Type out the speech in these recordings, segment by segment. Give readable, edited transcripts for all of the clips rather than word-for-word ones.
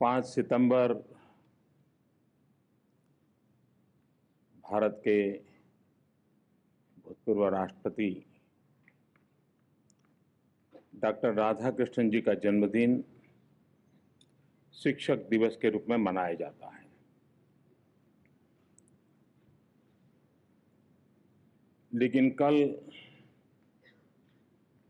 5 सितंबर भारत के भूतपूर्व राष्ट्रपति डॉक्टर राधाकृष्णन जी का जन्मदिन शिक्षक दिवस के रूप में मनाया जाता है। लेकिन कल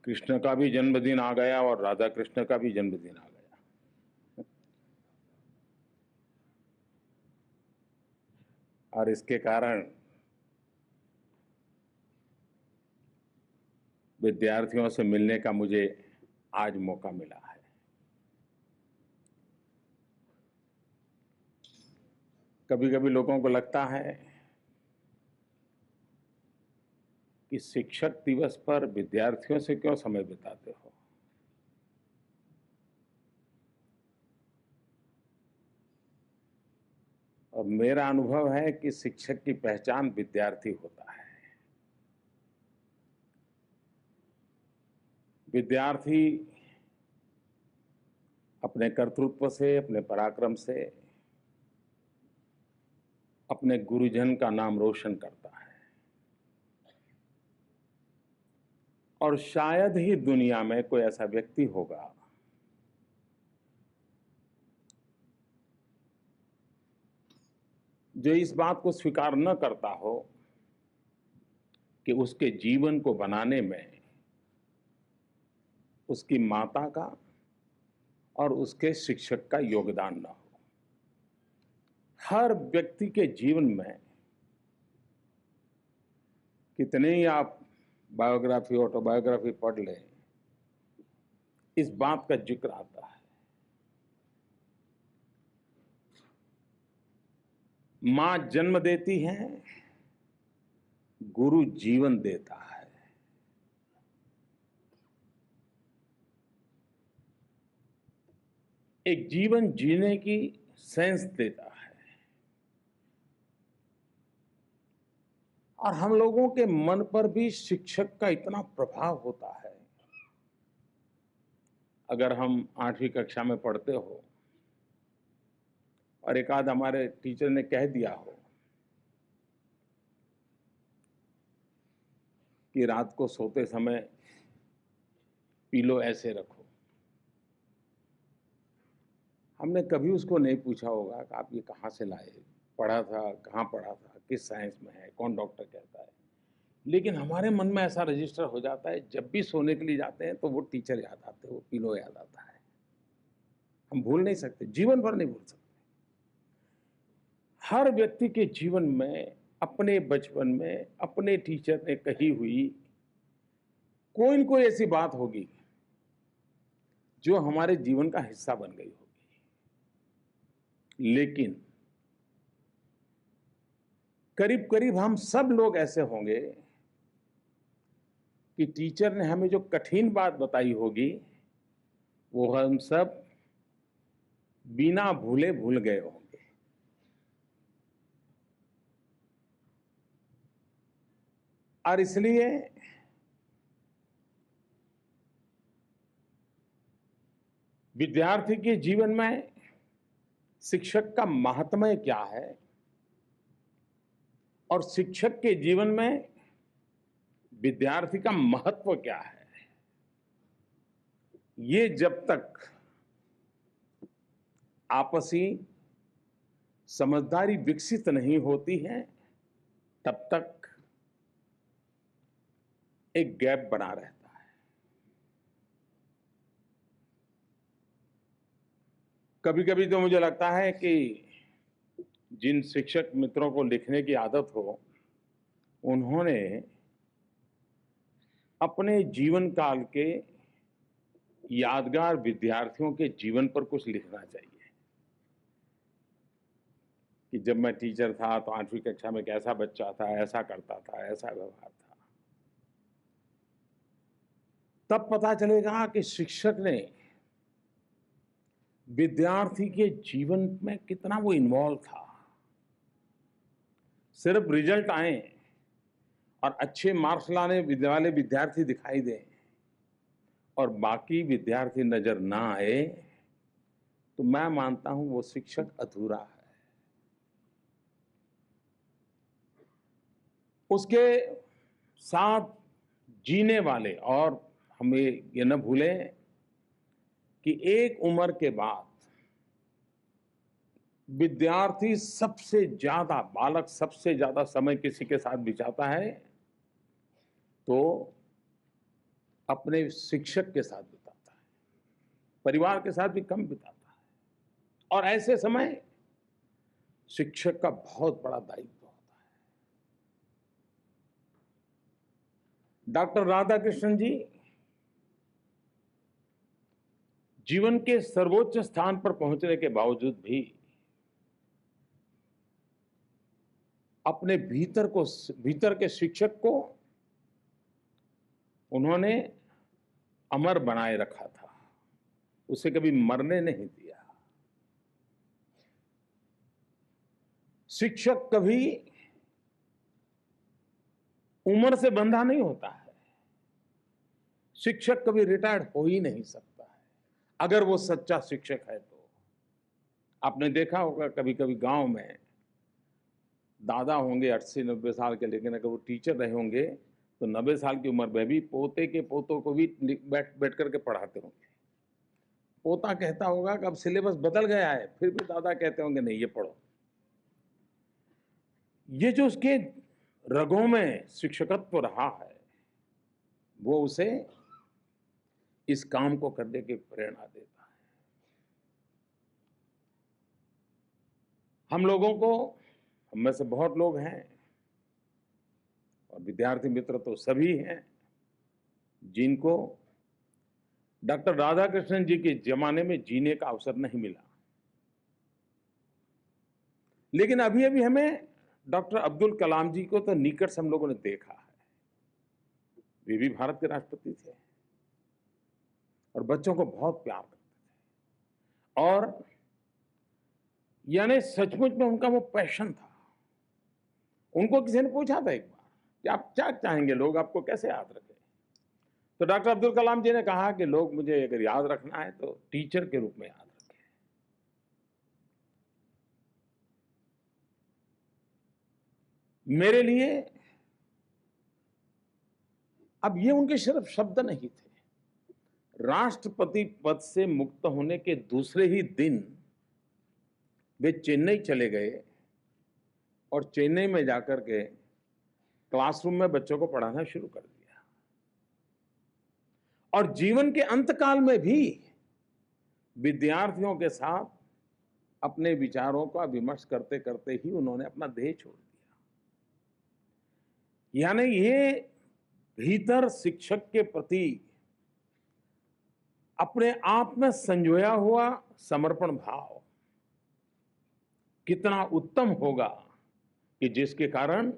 कृष्ण का भी जन्मदिन आ गया और राधा कृष्ण का भी जन्मदिन आ गया और इसके कारण विद्यार्थियों से मिलने का मुझे आज मौका मिला है। कभी कभी लोगों को लगता है कि शिक्षक दिवस पर विद्यार्थियों से क्यों समय बिताते हो। और मेरा अनुभव है कि शिक्षक की पहचान विद्यार्थी होता है। विद्यार्थी अपने कर्तृत्व से, अपने पराक्रम से अपने गुरुजन का नाम रोशन करता है और शायद ही दुनिया में कोई ऐसा व्यक्ति होगा जो इस बात को स्वीकार न करता हो कि उसके जीवन को बनाने में उसकी माता का और उसके शिक्षक का योगदान न हो। हर व्यक्ति के जीवन में कितने ही आप बायोग्राफी, ऑटोबायोग्राफी पढ़ लें, इस बात का जिक्र आता है। मां जन्म देती है, गुरु जीवन देता है। एक जीवन जीने की सेंस देता है। और हम लोगों के मन पर भी शिक्षक का इतना प्रभाव होता है। अगर हम 8वीं कक्षा में पढ़ते हो और एक आध हमारे टीचर ने कह दिया हो कि रात को सोते समय पिलो ऐसे रखो, हमने कभी उसको नहीं पूछा होगा कि आप ये कहाँ से लाए, पढ़ा था, कहाँ पढ़ा था, किस साइंस में है, कौन डॉक्टर कहता है। लेकिन हमारे मन में ऐसा रजिस्टर हो जाता है, जब भी सोने के लिए जाते हैं तो वो टीचर याद आते हैं, वो पिलो याद आता है। हम भूल नहीं सकते, जीवन भर नहीं भूल सकते। हर व्यक्ति के जीवन में, अपने बचपन में अपने टीचर ने कही हुई कोई न कोई ऐसी बात होगी जो हमारे जीवन का हिस्सा बन गई होगी। लेकिन करीब करीब हम सब लोग ऐसे होंगे कि टीचर ने हमें जो कठिन बात बताई होगी वो हम सब बिना भूले भूल गए होंगे। और इसलिए विद्यार्थी के जीवन में शिक्षक का महात्म्य क्या है और शिक्षक के जीवन में विद्यार्थी का महत्व क्या है, ये जब तक आपसी समझदारी विकसित नहीं होती है तब तक एक गैप बना रहता है। कभी कभी तो मुझे लगता है कि जिन शिक्षक मित्रों को लिखने की आदत हो, उन्होंने अपने जीवन काल के यादगार विद्यार्थियों के जीवन पर कुछ लिखना चाहिए कि जब मैं टीचर था तो 8वीं कक्षा में कैसा बच्चा था, ऐसा करता था, ऐसा व्यवहार था। तब पता चलेगा कि शिक्षक ने विद्यार्थी के जीवन में कितना वो इन्वॉल्व था। सिर्फ रिजल्ट आए और अच्छे मार्क्स लाने वाले विद्यार्थी दिखाई दें और बाकी विद्यार्थी नजर ना आए तो मैं मानता हूं वो शिक्षक अधूरा है। उसके साथ जीने वाले, और हमें ये न भूलें कि एक उम्र के बाद विद्यार्थी सबसे ज्यादा, बालक सबसे ज्यादा समय किसी के साथ बिताता है तो अपने शिक्षक के साथ बिताता है, परिवार के साथ भी कम बिताता है। और ऐसे समय शिक्षक का बहुत बड़ा दायित्व होता है। डॉक्टर राधाकृष्णन जी जीवन के सर्वोच्च स्थान पर पहुंचने के बावजूद भी अपने भीतर के शिक्षक को उन्होंने अमर बनाए रखा था, उसे कभी मरने नहीं दिया। शिक्षक कभी उम्र से बंधा नहीं होता है, शिक्षक कभी रिटायर्ड हो ही नहीं सकता है, अगर वो सच्चा शिक्षक है तो। आपने देखा होगा कभी कभी गांव में दादा होंगे 80-90 साल के, लेकिन अगर वो टीचर रहे होंगे तो 90 साल की उम्र में भी पोते के पोतों को भी बैठ करके पढ़ाते होंगे। पोता कहता होगा कि अब सिलेबस बदल गया है, फिर भी दादा कहते होंगे नहीं ये पढ़ो। ये जो उसके रगों में शिक्षकत्व रहा है वो उसे इस काम को करने की प्रेरणा देता है। हम लोगों को, हम में से बहुत लोग हैं और विद्यार्थी मित्र तो सभी हैं जिनको डॉक्टर राधाकृष्णन जी के जमाने में जीने का अवसर नहीं मिला। लेकिन अभी अभी हमें डॉक्टर अब्दुल कलाम जी को तो निकट से हम लोगों ने देखा है। वे भी भारत के राष्ट्रपति थे और बच्चों को बहुत प्यार करते थे, और यानी सचमुच में उनका वो पैशन था। उनको किसी ने पूछा था एक बार कि आप क्या चाहेंगे, लोग आपको कैसे याद रखें? तो डॉक्टर अब्दुल कलाम जी ने कहा कि लोग मुझे अगर याद रखना है तो टीचर के रूप में याद रखें। मेरे लिए अब ये उनके सिर्फ शब्द नहीं थे, राष्ट्रपति पद से मुक्त होने के दूसरे ही दिन वे चेन्नई चले गए और चेन्नई में जाकर के क्लासरूम में बच्चों को पढ़ाना शुरू कर दिया। और जीवन के अंतकाल में भी विद्यार्थियों के साथ अपने विचारों का विमर्श करते करते ही उन्होंने अपना देह छोड़ दिया। यानी ये भीतर शिक्षक के प्रति अपने आप में संजोया हुआ समर्पण भाव कितना उत्तम होगा कि जिसके कारण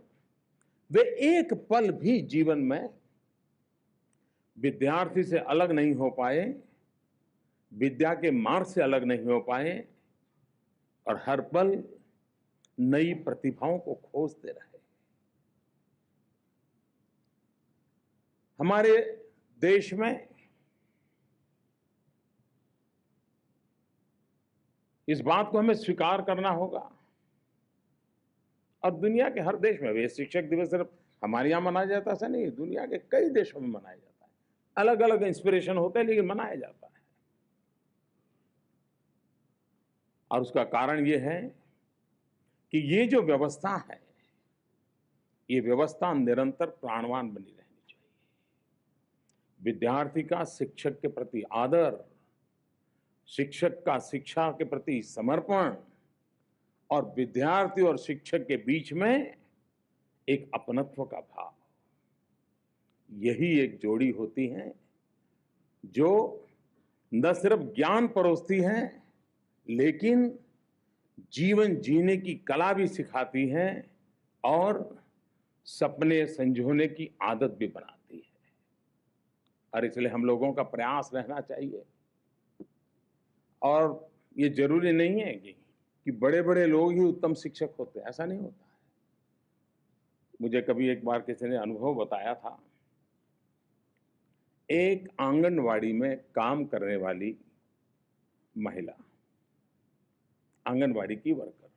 वे एक पल भी जीवन में विद्यार्थी से अलग नहीं हो पाए, विद्या के मार्ग से अलग नहीं हो पाए, और हर पल नई प्रतिभाओं को खोजते रहे। हमारे देश में इस बात को हमें स्वीकार करना होगा, और दुनिया के हर देश में भी शिक्षक दिवस सिर्फ हमारे यहाँ मनाया जाता है ऐसा नहीं, दुनिया के कई देशों में मनाया जाता है। अलग अलग इंस्पिरेशन होते हैं लेकिन मनाया जाता है। और उसका कारण ये है कि ये जो व्यवस्था है, ये व्यवस्था निरंतर प्राणवान बनी रहनी चाहिए। विद्यार्थी का शिक्षक के प्रति आदर, शिक्षक का शिक्षा के प्रति समर्पण, और विद्यार्थी और शिक्षक के बीच में एक अपनत्व का भाव, यही एक जोड़ी होती है जो न सिर्फ ज्ञान परोसती है लेकिन जीवन जीने की कला भी सिखाती है और सपने संजोने की आदत भी बनाती है। और इसलिए हम लोगों का प्रयास रहना चाहिए, और ये जरूरी नहीं है कि बड़े बड़े लोग ही उत्तम शिक्षक होते हैं, ऐसा नहीं होता है। मुझे कभी एक बार किसी ने अनुभव बताया था, एक आंगनवाड़ी में काम करने वाली महिला आंगनबाड़ी की वर्कर।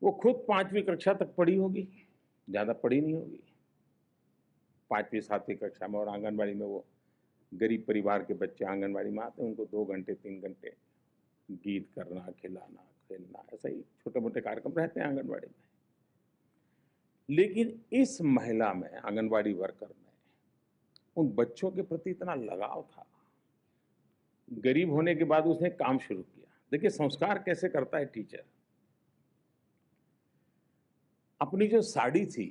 वो खुद 5वीं कक्षा तक पढ़ी होगी, ज़्यादा पढ़ी नहीं होगी, 5वीं 7वीं कक्षा में। और आंगनबाड़ी में वो गरीब परिवार के बच्चे आंगनबाड़ी में आते हैं, उनको 2 घंटे 3 घंटे गीत करना, खिलाना, खेलना, ऐसा ही छोटे मोटे कार्यक्रम रहते हैं आंगनबाड़ी में। लेकिन इस महिला में, आंगनबाड़ी वर्कर में, उन बच्चों के प्रति इतना लगाव था। गरीब होने के बाद उसने काम शुरू किया। देखिए संस्कार कैसे करता है टीचर। अपनी जो साड़ी थी,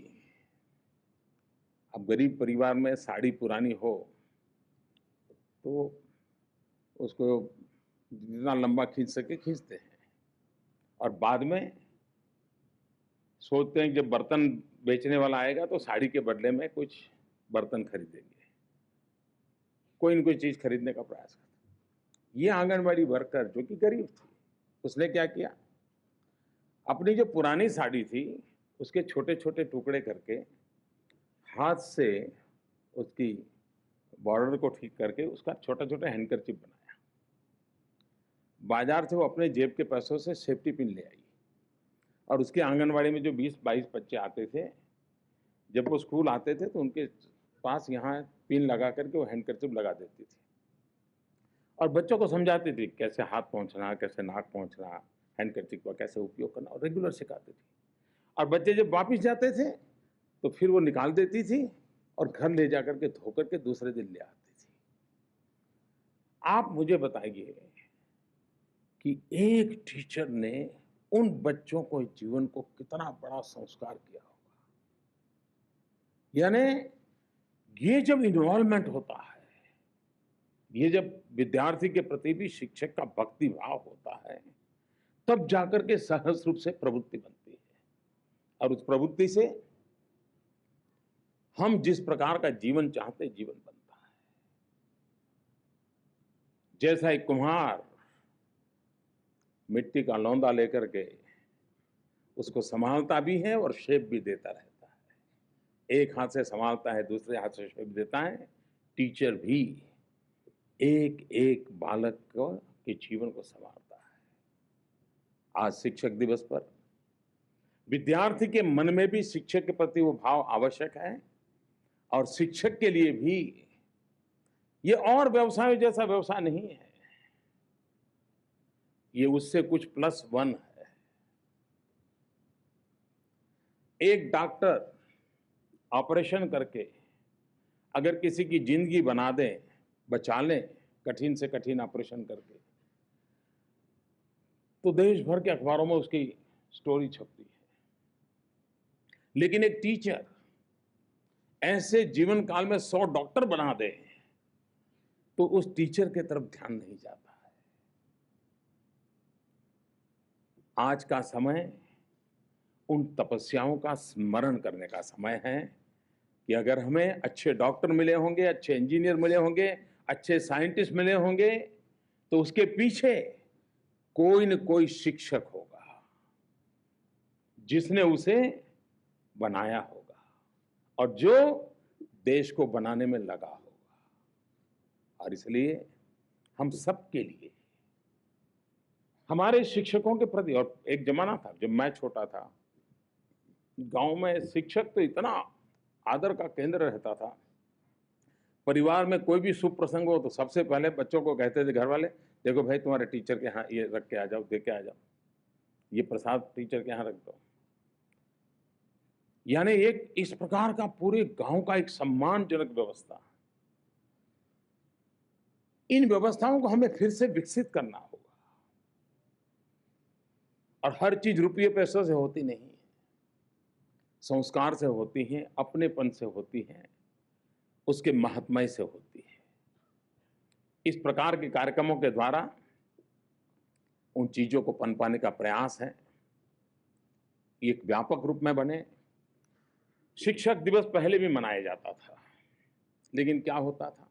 अब गरीब परिवार में साड़ी पुरानी हो तो उसको जितना लंबा खींच सके खींचते हैं, और बाद में सोचते हैं कि जब बर्तन बेचने वाला आएगा तो साड़ी के बदले में कुछ बर्तन खरीदेंगे, कोई न कोई चीज खरीदने का प्रयास करते। ये आंगनबाड़ी वर्कर जो कि गरीब थी, उसने क्या किया, अपनी जो पुरानी साड़ी थी उसके छोटे छोटे टुकड़े करके हाथ से उसकी बॉर्डर को ठीक करके उसका छोटा छोटा हैंडकरचिप बनाया। बाजार से वो अपने जेब के पैसों से सेफ्टी पिन ले आई, और उसके आंगनबाड़ी में जो 20-22 बच्चे आते थे, जब वो स्कूल आते थे तो उनके पास यहाँ पिन लगा करके वो हैंडकरचिप लगा देती थी, और बच्चों को समझाती थी कैसे हाथ पहुँचना, कैसे नाक पहुँचना, हैंडकरचिप का कैसे उपयोग करना, और रेगुलर सिखाती थी। और बच्चे जब वापस जाते थे तो फिर वो निकाल देती थी और घर ले जाकर के धो करके दूसरे दिन ले आती थी। आप मुझे बताइए कि एक टीचर ने उन बच्चों को जीवन को कितना बड़ा संस्कार किया होगा। यानी ये जब इन्वॉल्वमेंट होता है, ये जब विद्यार्थी के प्रति भी शिक्षक का भक्ति भाव होता है, तब जाकर के सहज रूप से प्रवृत्ति बनती है, और उस प्रवृत्ति से हम जिस प्रकार का जीवन चाहते जीवन बनता है। जैसा एक कुम्हार मिट्टी का लौंदा लेकर के उसको संभालता भी है और शेप भी देता रहता है, एक हाथ से संभालता है, दूसरे हाथ से शेप देता है, टीचर भी एक एक बालक के जीवन को संभालता है। आज शिक्षक दिवस पर विद्यार्थी के मन में भी शिक्षक के प्रति वो भाव आवश्यक है, और शिक्षक के लिए भी ये और व्यवसाय जैसा व्यवसाय नहीं है, ये उससे कुछ +1 है। एक डॉक्टर ऑपरेशन करके अगर किसी की जिंदगी बना दे, बचा ले, कठिन से कठिन ऑपरेशन करके, तो देश भर के अखबारों में उसकी स्टोरी छपती है। लेकिन एक टीचर ऐसे जीवन काल में 100 डॉक्टर बना दे तो उस टीचर के तरफ ध्यान नहीं जाता है। आज का समय उन तपस्याओं का स्मरण करने का समय है कि अगर हमें अच्छे डॉक्टर मिले होंगे, अच्छे इंजीनियर मिले होंगे, अच्छे साइंटिस्ट मिले होंगे, तो उसके पीछे कोई न कोई शिक्षक होगा जिसने उसे बनाया होगा और जो देश को बनाने में लगा होगा। और इसलिए हम सबके लिए, हमारे शिक्षकों के प्रति, और एक जमाना था जब मैं छोटा था, गांव में शिक्षक तो इतना आदर का केंद्र रहता था। परिवार में कोई भी शुभ प्रसंग हो तो सबसे पहले बच्चों को कहते थे घर वाले, देखो भाई तुम्हारे टीचर के यहाँ ये रख के आ जाओ, दे के आ जाओ, ये प्रसाद टीचर के यहाँ रख दो। यानी एक इस प्रकार का पूरे गांव का एक सम्मानजनक व्यवस्था। इन व्यवस्थाओं को हमें फिर से विकसित करना होगा, और हर चीज रुपये पैसों से होती नहीं है, संस्कार से होती है, अपनेपन से होती है, उसके महात्म्य से होती है। इस प्रकार के कार्यक्रमों के द्वारा उन चीजों को पनपाने का प्रयास है, एक व्यापक रूप में बने। शिक्षक दिवस पहले भी मनाया जाता था, लेकिन क्या होता था,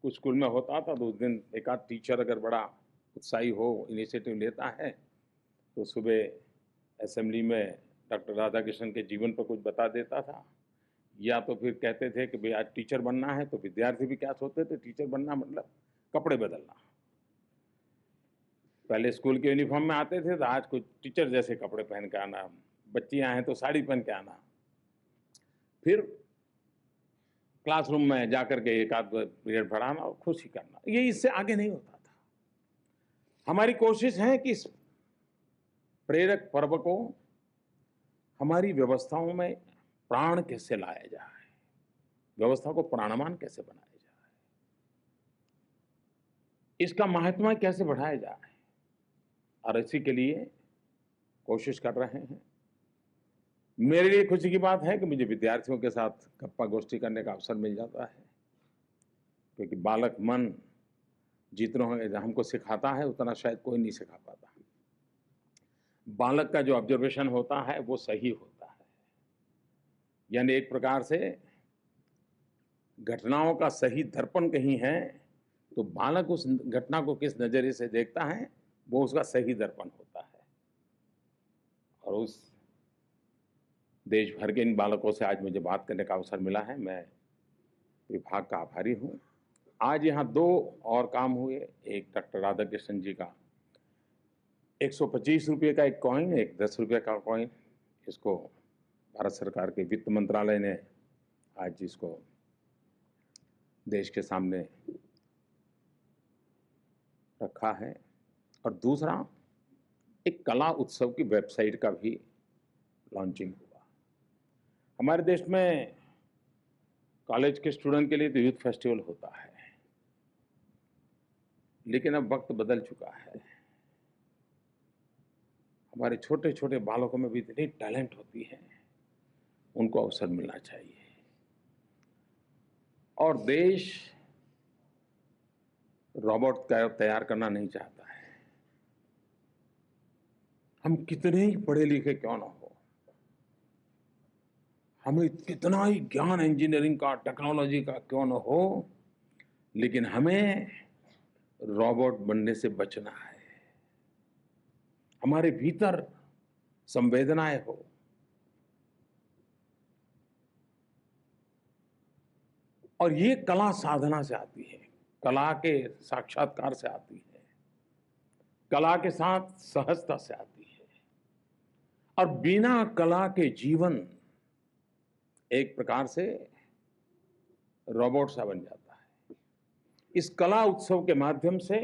कुछ स्कूल में होता था तो उस दिन एक आध टीचर अगर बड़ा उत्साही हो, इनिशिएटिव लेता है, तो सुबह असेंबली में डॉक्टर राधाकृष्णन के जीवन पर कुछ बता देता था, या तो फिर कहते थे कि भाई आज टीचर बनना है, तो विद्यार्थी भी क्या सोचते थे, टीचर बनना मतलब कपड़े बदलना। पहले स्कूल के यूनिफॉर्म में आते थे, तो आज कुछ टीचर जैसे कपड़े पहन के आना, बच्चियां हैं तो साड़ी पहन के आना, फिर क्लासरूम में जाकर के एक आध पीरियड पढ़ाना और खुशी करना, ये इससे आगे नहीं होता था। हमारी कोशिश है कि इस प्रेरक पर्व को हमारी व्यवस्थाओं में प्राण कैसे लाया जाए, व्यवस्था को प्राणवान कैसे बनाया जाए, इसका महात्मा कैसे बढ़ाया जाए, और इसी के लिए कोशिश कर रहे हैं। मेरे लिए खुशी की बात है कि मुझे विद्यार्थियों के साथ गप्पा गोष्ठी करने का अवसर मिल जाता है, क्योंकि बालक मन जितना हमको सिखाता है उतना शायद कोई नहीं सिखा पाता। बालक का जो ऑब्जर्वेशन होता है वो सही होता है, यानी एक प्रकार से घटनाओं का सही दर्पण कहीं है तो बालक उस घटना को किस नजरिए से देखता है वो उसका सही दर्पण होता है। और उस देश भर के इन बालकों से आज मुझे बात करने का अवसर मिला है, मैं विभाग का आभारी हूँ। आज यहाँ 2 और काम हुए, एक डॉक्टर राधाकृष्णन जी का 125 रुपये का एक कॉइन, एक 10 रुपये का कॉइन, इसको भारत सरकार के वित्त मंत्रालय ने आज इसको देश के सामने रखा है। और दूसरा एक कला उत्सव की वेबसाइट का भी लॉन्चिंग हुआ। हमारे देश में कॉलेज के स्टूडेंट के लिए तो यूथ फेस्टिवल होता है, लेकिन अब वक्त बदल चुका है। हमारे छोटे छोटे बालकों में भी इतनी टैलेंट होती है, उनको अवसर मिलना चाहिए। और देश रोबोट तैयार करना नहीं चाहता है। हम कितने ही पढ़े लिखे क्यों ना हो, हमें कितना ही ज्ञान इंजीनियरिंग का, टेक्नोलॉजी का क्यों ना हो, लेकिन हमें रोबोट बनने से बचना है। हमारे भीतर संवेदनाएं हो, और ये कला साधना से आती है, कला के साक्षात्कार से आती है, कला के साथ सहजता से आती है। और बिना कला के जीवन एक प्रकार से रोबोट सा बन जाता है। इस कला उत्सव के माध्यम से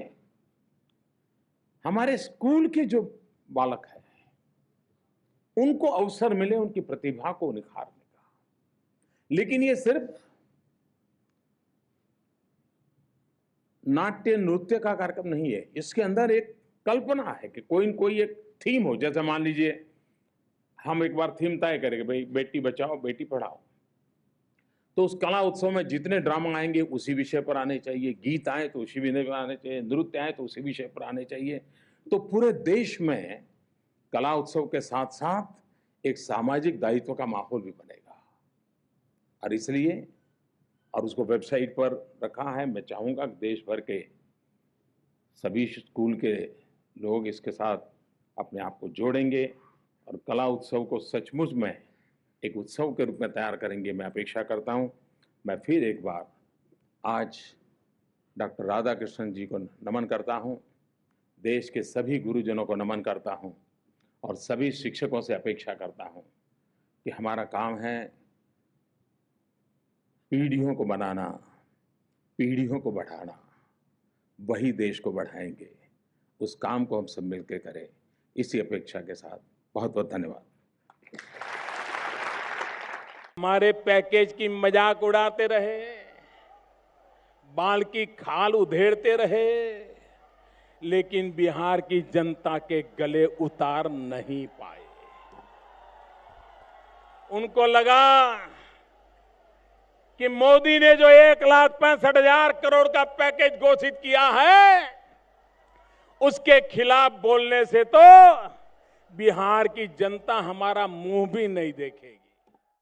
हमारे स्कूल के जो बालक हैं उनको अवसर मिले उनकी प्रतिभा को निखारने का। लेकिन ये सिर्फ नाट्य नृत्य का कार्यक्रम नहीं है, इसके अंदर एक कल्पना है कि कोई न कोई एक थीम हो। जैसे मान लीजिए हम एक बार थीम तय करेंगे, भाई बेटी बचाओ बेटी पढ़ाओ, तो उस कला उत्सव में जितने ड्रामा आएंगे उसी विषय पर आने चाहिए, गीत आए तो उसी विषय पर आने चाहिए, नृत्य आए तो उसी विषय पर आने चाहिए। तो पूरे देश में कला उत्सव के साथ साथ एक सामाजिक दायित्व का माहौल भी बनेगा। और इसलिए और उसको वेबसाइट पर रखा है। मैं चाहूँगा कि देश भर के सभी स्कूल के लोग इसके साथ अपने आप को जोड़ेंगे और कला उत्सव को सचमुच में एक उत्सव के रूप में तैयार करेंगे, मैं अपेक्षा करता हूँ। मैं फिर एक बार आज डॉक्टर राधाकृष्णन जी को नमन करता हूँ, देश के सभी गुरुजनों को नमन करता हूँ और सभी शिक्षकों से अपेक्षा करता हूँ कि हमारा काम है पीढ़ियों को बनाना, पीढ़ियों को बढ़ाना, वही देश को बढ़ाएंगे। उस काम को हम सब मिलकर करें, इसी अपेक्षा के साथ बहुत बहुत धन्यवाद। हमारे पैकेज की मजाक उड़ाते रहे, बाल की खाल उधेड़ते रहे, लेकिन बिहार की जनता के गले उतार नहीं पाए। उनको लगा कि मोदी ने जो 1,65,000 करोड़ का पैकेज घोषित किया है, उसके खिलाफ बोलने से तो बिहार की जनता हमारा मुंह भी नहीं देखेगी।